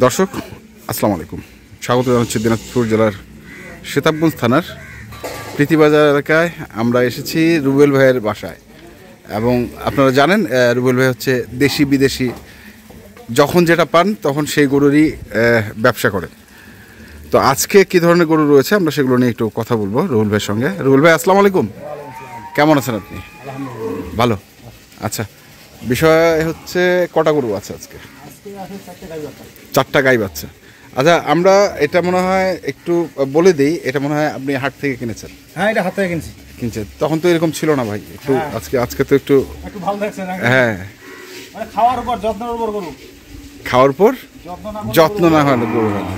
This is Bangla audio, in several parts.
দর্শক আসসালামু আলাইকুম, স্বাগত জানাচ্ছি দিনাজপুর জেলার সেতাবগঞ্জ থানার প্রীতিবাজার এলাকায়। আমরা এসেছি রুবেল ভাইয়ের বাসায় এবং আপনারা জানেন রুবেল ভাই হচ্ছে দেশি বিদেশি যখন যেটা পান তখন সেই গরুরই ব্যবসা করেন। তো আজকে কী ধরনের গরু রয়েছে আমরা সেগুলো নিয়ে একটু কথা বলবো রুবেল ভাইয়ের সঙ্গে। রুবেল ভাই আসসালামু আলাইকুম, কেমন আছেন আপনি? ভালো। আচ্ছা, বিষয় হচ্ছে কটা গরু আছে আজকে? 4টা গাই বাচ্চা। আচ্ছা, আমরা এটা মনে হয় একটু বলে দিই, এটা মনে হয় আপনি হাট থেকে কিনেছেন? হ্যাঁ, এটা হাট থেকে কিনছেন। তখন তো এরকম ছিল না ভাই, একটু আজকে তো একটু ভালো লাগছে। হ্যাঁ, মানে খাওয়ার উপর যত্নের উপর গরু, খাওয়ার পর যত্ন না হয় গরু হয় না।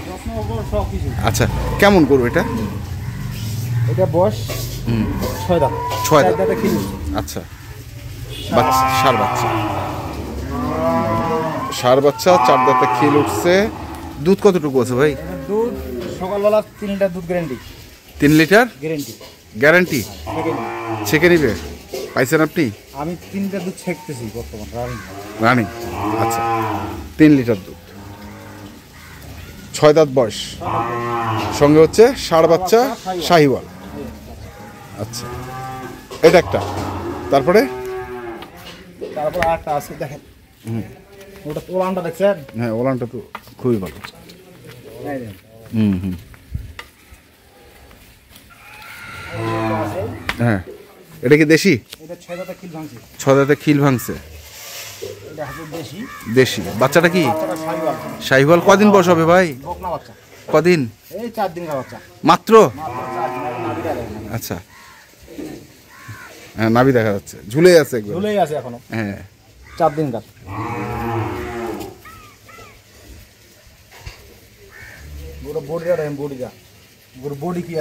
আচ্ছা, কেমন গরু এটা? এটা বয়স 6 দাঁত। 6 দাঁত। আচ্ছা, ষাঁড় বাচ্চা 4 দাঁতে খিল উঠছে। দুধ কতটুকু আছে ভাই? দুধ সকালবেলা 3 লিটার দুধ গ্যারান্টি। 3 litre guarantee? ছেঁকে নিবে পাইছেন আপনি? আমি 3 লিটার দুধ ছেঁকতেছি বর্তমান রানিং। আচ্ছা, 3 লিটার দুধ, 6 দাঁত বয়স, সঙ্গে হচ্ছে ষাঁড় বাচ্চা শাহিওয়াল। আচ্ছা, এটা একটা। তারপরে আরেকটা আছে দেখেন, ওটা ওলানটা দেখছেন? হ্যাঁ, ওলানটা তো খুবই ভালো। হ্যাঁ, এটা কি দেশি? এটা 6 দাঁতে খিল ভাঙছে। 6 দাঁতে খিল ভাঙছে। এটা হাতে দেশি। বাচ্চাটা কি শাহিওয়াল? কদিন বয়স হবে ভাই? বকনা বাচ্চা। কদিন? এই 4 দিনের বাচ্চা মাত্র। আচ্ছা, হ্যাঁ, নাভি দেখা যাচ্ছে, ঝুলে আছে একদম, ঝুলেই আছে এখনো। হ্যাঁ, 4 দিন কাজ।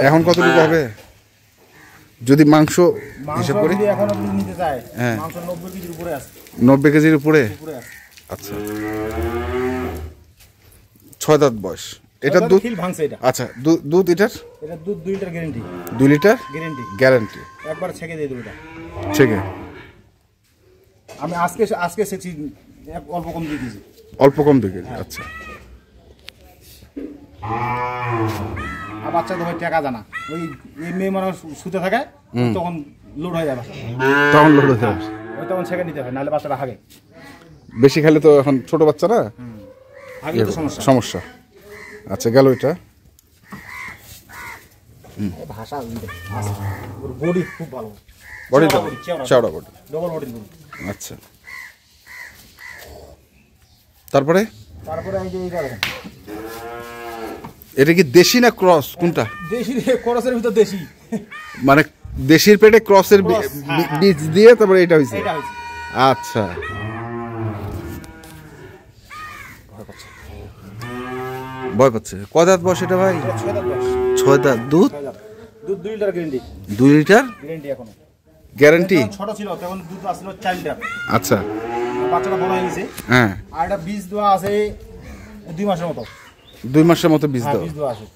এখন কতটুকু হবে যদি মাংস হিসাব করি? এখন আপনি নিতে চাই, হ্যাঁ, মাংস 90 কেজির উপরে আছে। 90 কেজির উপরে আছে। আচ্ছা, 6 দাঁত বয়স। এটা দুধ খিল ভাঙছে এটা। আচ্ছা, দুধ এটার? এটা দুধ 2 লিটার গ্যারান্টি। 2 litre guarantee. একবার ছেঁকে দিয়ে দেব এটা। ছেঁকে? আমি আজকে সেছি, অল্প কম দিয়ে দিয়েছি। অল্প কম দিয়ে? আচ্ছা। আর বাচ্চা তো ভাই টাকা জানা, ওই মেয়ে মানুষ শুতে থাকে তখন লোড হয়ে যাবে, তখন লোড হতে হবে, ওই তখন ছেঁকে নিতে হয়, নাহলে বাচ্চাটা হাগে। বেশি খেলে তো এখন ছোট বাচ্চা না, হাগে তো সমস্যা। আচ্ছা, গেল এটা। ভাষা বডি খুব ভালো, বডিটা চওড়া বডি, ডবল বডি বডি। আচ্ছা, তারপরে এই যে এইটা দেখেন, এটা কি দেশি না ক্রস? কোনটা? দেশি, ক্রসের ভিতর দেশি, মানে দেশির পেটে ক্রসের বীজ দিয়ে তারপরে এটা হয়েছে। আচ্ছা, ভয় পাচ্ছে। কয় দাঁত বয়স এটা ভাই? 6 দাঁত। দুধ 2 লিটার গ্যারান্টি। 2 লিটার এখনো গ্যারান্টি? ছোট ছিল তখন দুধ আসলো 4 লিটার। আচ্ছা, বাচ্চাটা বড় হয়ে গেছে। হ্যাঁ, আর এটা বীজ দেওয়া আছে 2 মাসের মতো। 2 মাসের মতো বীজ দেওয়া আছে।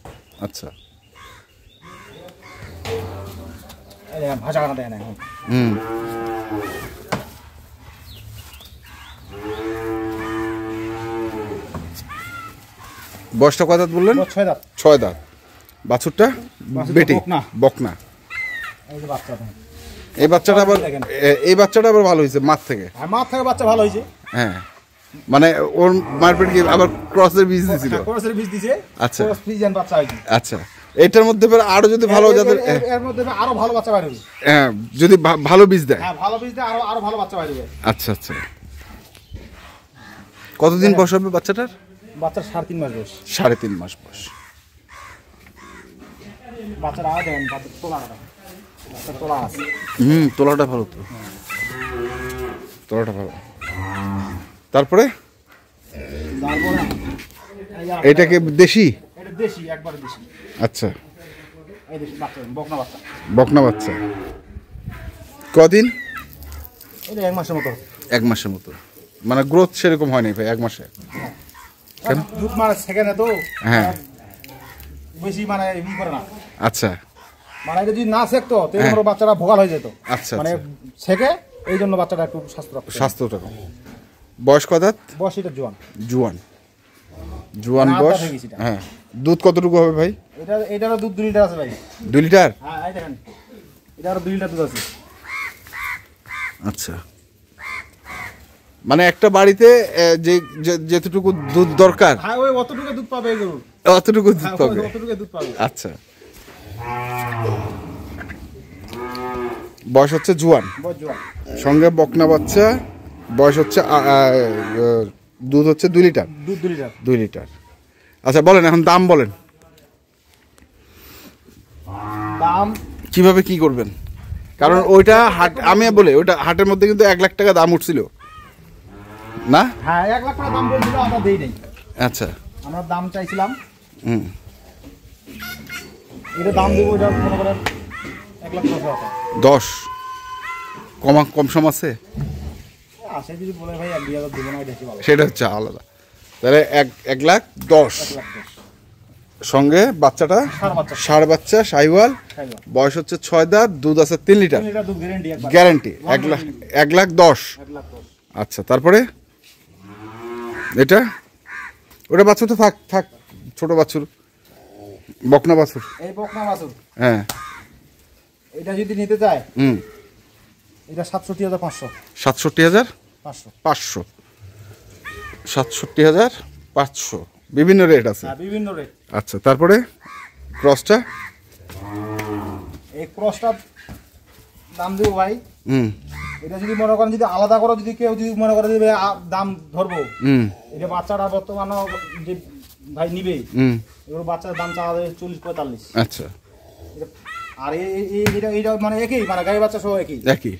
আচ্ছা, এই দেখেন ভাষা কাটা দেখেন এখন। বয়সটা কয় দাঁত বললেন? 6 দাঁত। 6 দাঁত। বাছুরটা বেটি? বকনা। এই বাচ্চাটা আবার ভালো হয়েছে মাঠ থেকে? মাঠ থেকে বাচ্চা ভালো হয়েছে। হ্যাঁ, মানে ওর মায়ের পেটে কি আবার ক্রসের বীজ দিছিল? ক্রসের বীজ দিয়েছে। আচ্ছা, ক্রস ফ্রিজিয়ান বাচ্চা হয়েছে। আচ্ছা, এটার মধ্যে আরো যদি ভালো যাদের এর মধ্যে আরো ভালো বাচ্চা বাইরে হবে। হ্যাঁ, যদি ভালো বীজ দেয়। হ্যাঁ, ভালো বীজ দেয় আরো ভালো বাচ্চা বাইরে হবে। আচ্ছা আচ্ছা, কতদিন বয়স হবে বাচ্চাটার? বাচ্চার 3.5 মাস বয়স। 3.5 মাস বয়স। বাচ্চাটা আগে দেন, বাচ্চা তোলা আছে। তোলাটা ভালো তো, তোলাটা ভালো। তারপরে এটা কি দেশি? এটা দেশি, একবারে দেশি। আচ্ছা, এই দেশি বাচ্চা, বকনা বাচ্চা। কদিন? এটা 1 মাসের মতো। 1 মাসের মতো, মানে গ্রোথ সেরকম হয়নি ভাই 1 মাসে? কেন? দুধ মানে সেকেন্ডে তো, হ্যাঁ, বেশি মানে ই করে না। আচ্ছা, মানে যদি না শেখতো তাহলে বাচ্চাটা ভোগাল হয়ে যেত। আচ্ছা, মানে শেখে এই জন্য বাচ্চাটা একটু স্বাস্থ্যটা বয়স কত? বয়স এটা জোয়ান। জোয়ান মানে বয়স। আধা হয়ে গেছে এটা। হ্যাঁ, দুধ কতটুকু হবে ভাই? এটারও দুধ 2 লিটার আছে ভাই। 2 লিটার? হ্যাঁ এই দেখেন, এটারও 2 লিটার দুধ আছে। আচ্ছা, মানে একটা বাড়িতে যেতটুকু দুধ দরকার হ্যাঁ ওই অতটুকু দুধ পাবে এই গরু। অতটুকু দুধ হ্যাঁ, পাবে। অতটুকু দুধ পাবে। আচ্ছা, বয়স হচ্ছে জোয়ান, বহুত জোয়ান। সঙ্গে বকনা বাচ্চা, বয়স হচ্ছে দুধ হচ্ছে 2 লিটার। দুধ 2 লিটার। 2 লিটার। আচ্ছা বলেন, এখন দাম বলেন, দাম কিভাবে কি করবেন? কারণ ওইটা হাট, আমি বলে ওইটা হাটের মধ্যে কিন্তু 1 লাখ টাকা দাম উঠছিল না? হ্যাঁ 1 লাখ টাকা দাম বলছিল, আমরা দেই নাই। আচ্ছা, আমরা দাম চাইছিলাম, হুম, এটা দাম দেবো, এটা মনে করেন 1,10,000 টাকা। 10 কম সম আছে, আসে যদি বলে ভাই 1,2,000 দেবো না, এটা কি ভালো। সেটা হচ্ছে আলাদা। তাহলে 1,10,000 1,10,000 সঙ্গে বাচ্চাটা ষাঁড় বাচ্চা। ষাঁড় বাচ্চা, সাইওয়াল, খাইবা। বয়স হচ্ছে 6 দাঁত, দুধ আছে 3 লিটার 3 লিটার দুধ গ্যারান্টি একবার। গ্যারান্টি। 1,10,000। 1,10,000 আচ্ছা, তারপরে এটা, ওটা বাছুর তো থাক ছোট বাছুর, বকনা বাছুর। এই বকনা বাছুর, হ্যাঁ, এটা যদি নিতে চায় হুম, এটা 67,500। 67,500, 67,500, বিভিন্ন রেট আছে। হ্যাঁ বিভিন্ন রেট। আচ্ছা, তারপরে ক্রসটা, এই ক্রসটার দাম দেবো ভাই, হুম এটা যদি মনে করেন যদি আলাদা করে যদি কেউ যদি মনে করে যে ভাই দাম ধরবো, হুম এটা বাচ্চাটা বর্তমানে যে ভাই নিবে, হুম এবার বাচ্চার দাম চাওয়া যাবে 40-45। আচ্ছা, আর এইটা মানে একই, মানে গাই বাচ্চা সহ একই। একই।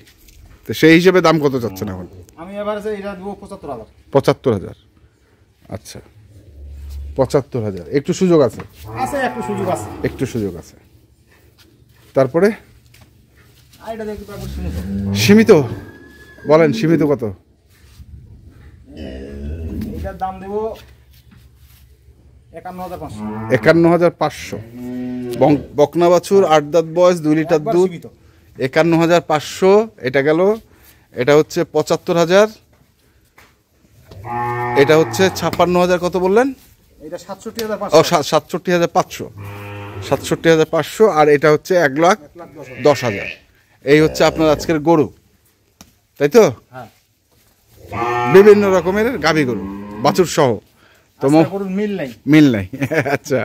তো সেই হিসেবে দাম কত যাচ্ছেন এখন? আমি এবার এটা দেবো 75,000। 75,000। আচ্ছা, 75,000, একটু সুযোগ আছে, আছে একটু সুযোগ আছে। একটু সুযোগ আছে। তারপরে আর এটা দেখতে পাবো সীমিত। সীমিত, বলেন সীমিত কত? এটার দাম দেবো 51,500। 51,500। বকনা বাছুর, 8 দাঁত বয়স, 2 লিটার একবার দুধ, সীমিত। 51,500। এটা গেল, এটা হচ্ছে 75,000, এটা হচ্ছে 56,000। কত বললেন? এটা ও 67,500। 67,500, 67,500। আর এটা হচ্ছে 1,10,000। এই হচ্ছে আপনার আজকের গরু, তাই তো? হ্যাঁ, বিভিন্ন রকমের গাভী গরু, বাছুর সহ। তো আজকে গরুর মিল নাই। মিল নাই। আচ্ছা,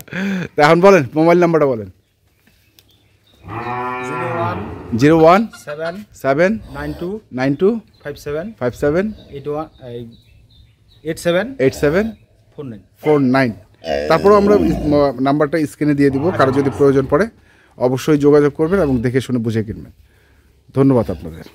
তা এখন বলেন মোবাইল নাম্বারটা বলেন। 01 01 7 7 92 92 57 57 81 87 87 49। 49। তারপরেও আমরা নাম্বারটা স্ক্রিনে দিয়ে দিব, কারো যদি প্রয়োজন পড়ে অবশ্যই যোগাযোগ করবেন এবং দেখে শুনে বুঝে কিনবেন। ধন্যবাদ আপনাদের।